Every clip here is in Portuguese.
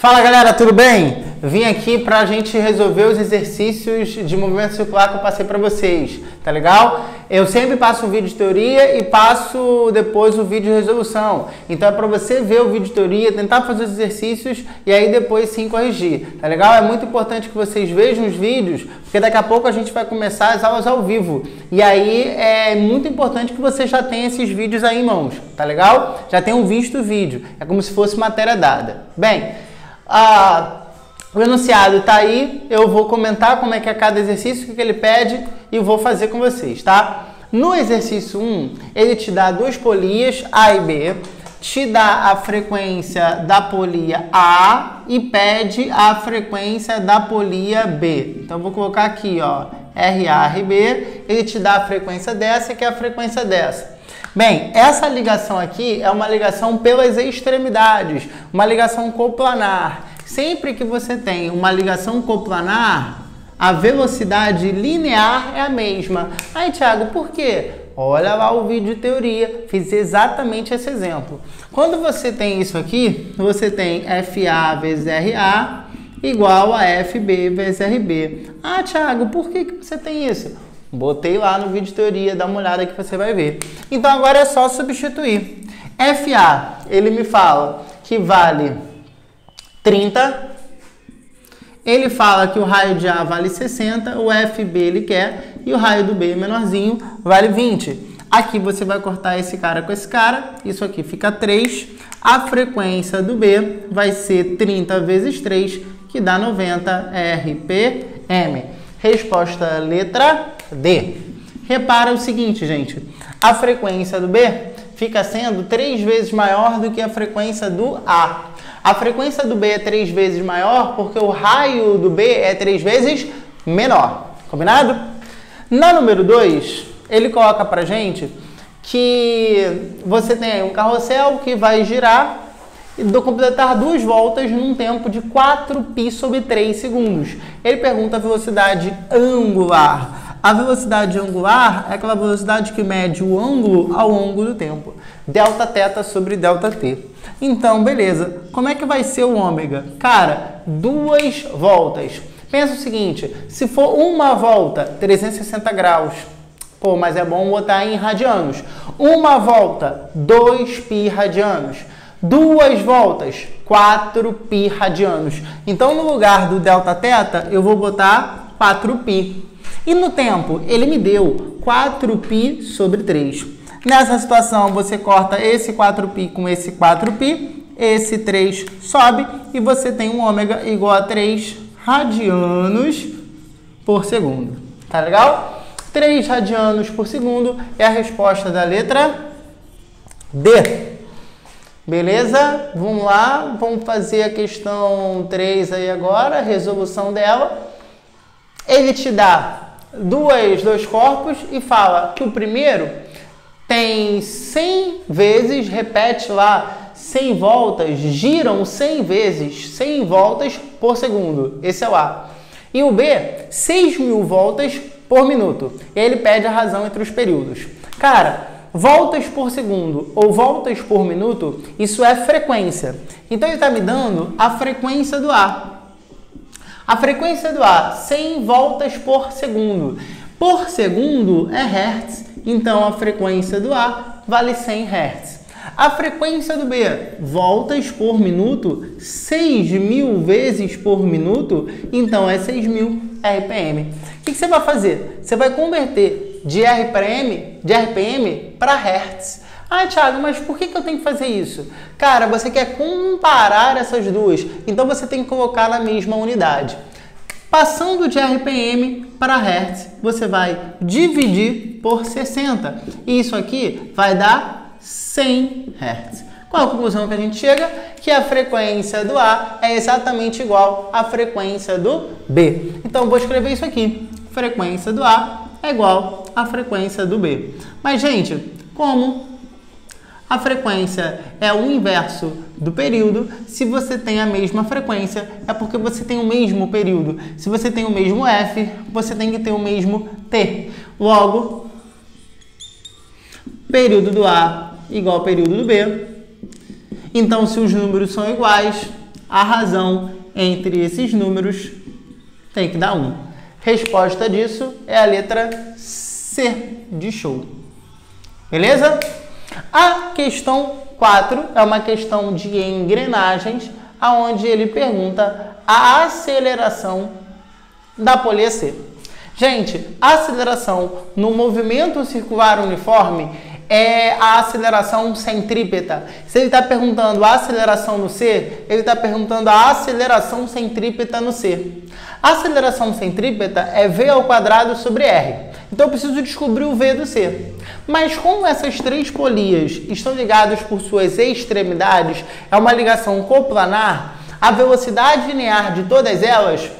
Fala galera, tudo bem? Vim aqui pra gente resolver os exercícios de movimento circular que eu passei pra vocês, tá legal? Eu sempre passo um vídeo de teoria e passo depois o vídeo de resolução. Então é pra você ver o vídeo de teoria, tentar fazer os exercícios e aí depois sim corrigir, tá legal? É muito importante que vocês vejam os vídeos, porque daqui a pouco a gente vai começar as aulas ao vivo. E aí é muito importante que você já tenha esses vídeos aí em mãos, tá legal? Já tenham visto o vídeo, é como se fosse matéria dada. Bem, o enunciado está aí, eu vou comentar como é que é cada exercício, o que ele pede e vou fazer com vocês, tá? No exercício 1, ele te dá duas polias, A e B, te dá a frequência da polia A e pede a frequência da polia B. Então, eu vou colocar aqui, ó, RA, RB, ele te dá a frequência dessa, que é a frequência dessa. Bem, essa ligação aqui é uma ligação pelas extremidades, uma ligação coplanar. Sempre que você tem uma ligação coplanar, a velocidade linear é a mesma. Aí, Thiago, por quê? Olha lá o vídeo de teoria, fiz exatamente esse exemplo. Quando você tem isso aqui, você tem FA vezes RA igual a FB vezes RB. Ah, Thiago, por que você tem isso? Botei lá no vídeo de teoria, dá uma olhada que você vai ver. Então agora é só substituir. FA, ele me fala que vale 30. Ele fala que o raio de A vale 60, o FB ele quer, e o raio do B menorzinho vale 20. Aqui você vai cortar esse cara com esse cara, isso aqui fica 3. A frequência do B vai ser 30 vezes 3, que dá 90 RPM. Resposta letra D. Repara o seguinte, gente. A frequência do B fica sendo 3 vezes maior do que a frequência do A. A frequência do B é 3 vezes maior porque o raio do B é 3 vezes menor. Combinado? Na número 2, ele coloca pra gente que você tem um carrossel que vai girar e completar 2 voltas num tempo de 4π sobre 3 segundos. Ele pergunta a velocidade angular. A velocidade angular é aquela velocidade que mede o ângulo ao longo do tempo. Delta θ sobre delta t. Então, beleza. Como é que vai ser o ômega? Cara, 2 voltas. Pensa o seguinte, se for uma volta, 360 graus. Pô, mas é bom botar em radianos. Uma volta, 2π radianos. 2 voltas, 4π radianos. Então, no lugar do delta θ, eu vou botar 4π. E no tempo, ele me deu 4π sobre 3. Nessa situação, você corta esse 4π com esse 4π, esse 3 sobe e você tem um ômega igual a 3 radianos por segundo. Tá legal? 3 radianos por segundo é a resposta da letra D. Beleza? Vamos lá, vamos fazer a questão 3 aí agora, a resolução dela. Ele te dá dois corpos e fala que o primeiro tem 100 vezes, repete lá, 100 voltas, giram 100 vezes, 100 voltas por segundo. Esse é o A. E o B, 6.000 voltas por minuto. E aí ele pede a razão entre os períodos. Cara, voltas por segundo ou voltas por minuto, isso é frequência. Então ele está me dando a frequência do A. A frequência do A, 100 voltas por segundo. Por segundo é Hertz, então a frequência do A vale 100 Hertz. A frequência do B, voltas por minuto, 6.000 vezes por minuto, então é 6.000 RPM. O que você vai fazer? Você vai converter de RPM para Hertz. Ah, Thiago, mas por que eu tenho que fazer isso? Cara, você quer comparar essas duas, então você tem que colocar na mesma unidade. Passando de RPM para Hertz, você vai dividir por 60. E isso aqui vai dar 100 Hertz. Qual a conclusão que a gente chega? Que a frequência do A é exatamente igual à frequência do B. Então, vou escrever isso aqui. Frequência do A é igual à frequência do B. Mas, gente, como a frequência é o inverso do período, se você tem a mesma frequência, é porque você tem o mesmo período. Se você tem o mesmo F, você tem que ter o mesmo T. Logo, período do A igual ao período do B. Então, se os números são iguais, a razão entre esses números tem que dar 1. Resposta disso é a letra C de show. Beleza? A questão 4 é uma questão de engrenagens, onde ele pergunta a aceleração da polia C. Gente, a aceleração no movimento circular uniforme é a aceleração centrípeta. Se ele está perguntando a aceleração no C, ele está perguntando a aceleração centrípeta no C. A aceleração centrípeta é V ao quadrado sobre R. Então eu preciso descobrir o V do C. Mas como essas três polias estão ligadas por suas extremidades, é uma ligação coplanar, a velocidade linear de todas elas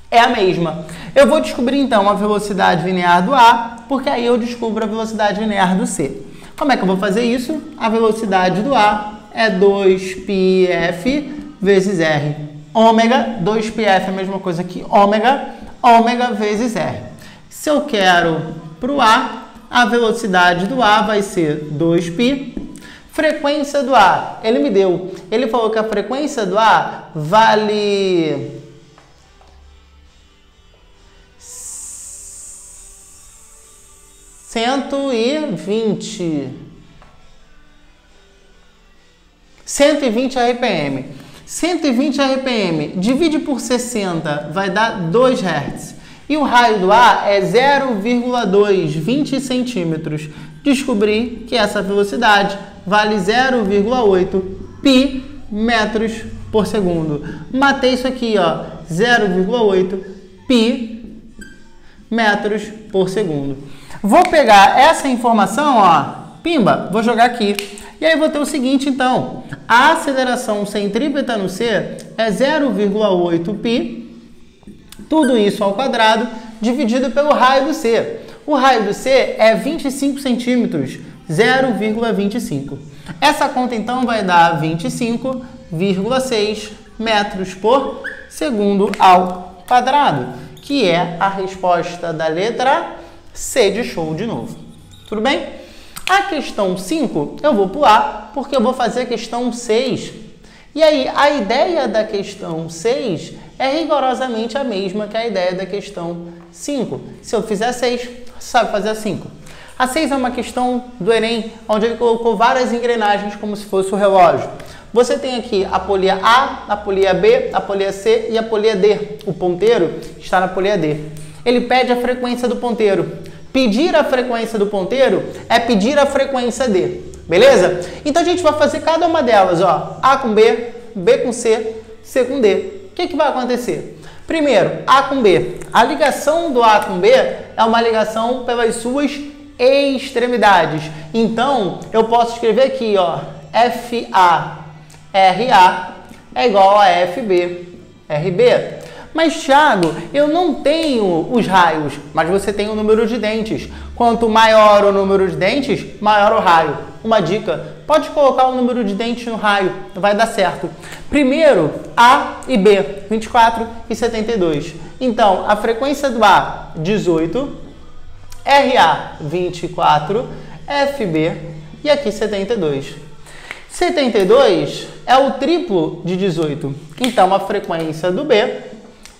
é a mesma. Eu vou descobrir então a velocidade linear do A, porque aí eu descubro a velocidade linear do C. Como é que eu vou fazer isso? A velocidade do A é 2πf vezes R. Ômega, 2πf é a mesma coisa que ômega vezes R. Se eu quero para o A velocidade do A vai ser 2π. Frequência do A, ele me deu. Ele falou que a frequência do A vale 120 RPM. 120 RPM divide por 60 vai dar 2 Hz. E o raio do A é 0,220 centímetros. Descobri que essa velocidade vale 0,8 pi metros por segundo. Matei isso aqui, ó, 0,8 pi metros por segundo. Vou pegar essa informação, ó, pimba, vou jogar aqui. E aí vou ter o seguinte, então, a aceleração centrípeta no C é 0,8 pi, tudo isso ao quadrado, dividido pelo raio do C. O raio do C é 25 centímetros, 0,25. Essa conta, então, vai dar 25,6 metros por segundo ao quadrado, que é a resposta da letra C de show de novo. Tudo bem? A questão 5 eu vou pular, porque eu vou fazer a questão 6. E aí, a ideia da questão 6 é rigorosamente a mesma que a ideia da questão 5. Se eu fizer 6, você sabe fazer a 5. A 6 é uma questão do Enem, onde ele colocou várias engrenagens como se fosse o relógio. Você tem aqui a polia A, a polia B, a polia C e a polia D. O ponteiro está na polia D. Ele pede a frequência do ponteiro. Pedir a frequência do ponteiro é pedir a frequência D. Beleza? Então a gente vai fazer cada uma delas, ó. A com B, B com C, C com D. O que vai acontecer? Primeiro, A com B. A ligação do A com B é uma ligação pelas suas extremidades. Então, eu posso escrever aqui, ó, FA, RA é igual a FB, RB. Mas, Thiago, eu não tenho os raios, mas você tem o número de dentes. Quanto maior o número de dentes, maior o raio. Uma dica, pode colocar o número de dentes no raio, vai dar certo. Primeiro, A e B, 24 e 72. Então, a frequência do A, 18, RA, 24, FB e aqui 72. 72 é o triplo de 18. Então, a frequência do B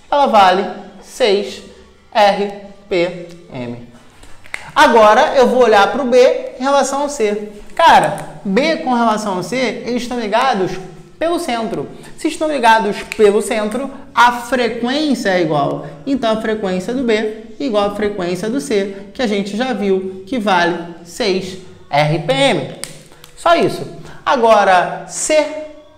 ela vale 6 RPM. Agora eu vou olhar para o B em relação ao C. Cara, B com relação ao C, eles estão ligados pelo centro. Se estão ligados pelo centro, a frequência é igual. Então a frequência do B é igual à frequência do C, que a gente já viu que vale 6 RPM. Só isso. Agora, C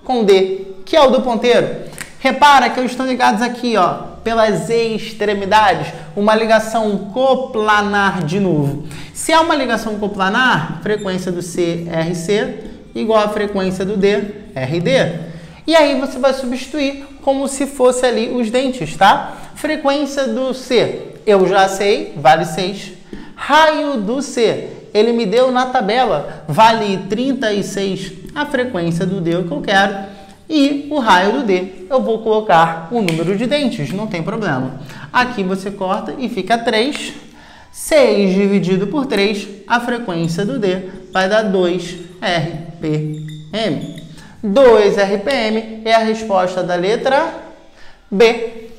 com D, que é o do ponteiro. Repara que eles estão ligados aqui, ó, pelas extremidades, uma ligação coplanar de novo. Se há uma ligação coplanar, frequência do C, RC, igual à frequência do D, RD. E aí você vai substituir como se fosse ali os dentes, tá? Frequência do C, eu já sei, vale 6. Raio do C, ele me deu na tabela, vale 36. A frequência do D é o que eu quero. E o raio do D, eu vou colocar o número de dentes, não tem problema. Aqui você corta e fica 3. 6 dividido por 3, a frequência do D vai dar 2 RPM. 2 RPM é a resposta da letra B.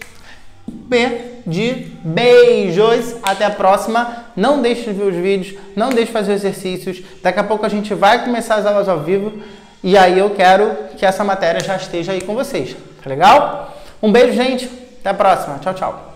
B de beijos. Até a próxima. Não deixe de ver os vídeos, não deixe de fazer os exercícios. Daqui a pouco a gente vai começar as aulas ao vivo. E aí eu quero que essa matéria já esteja aí com vocês. Tá legal? Um beijo, gente. Até a próxima. Tchau, tchau.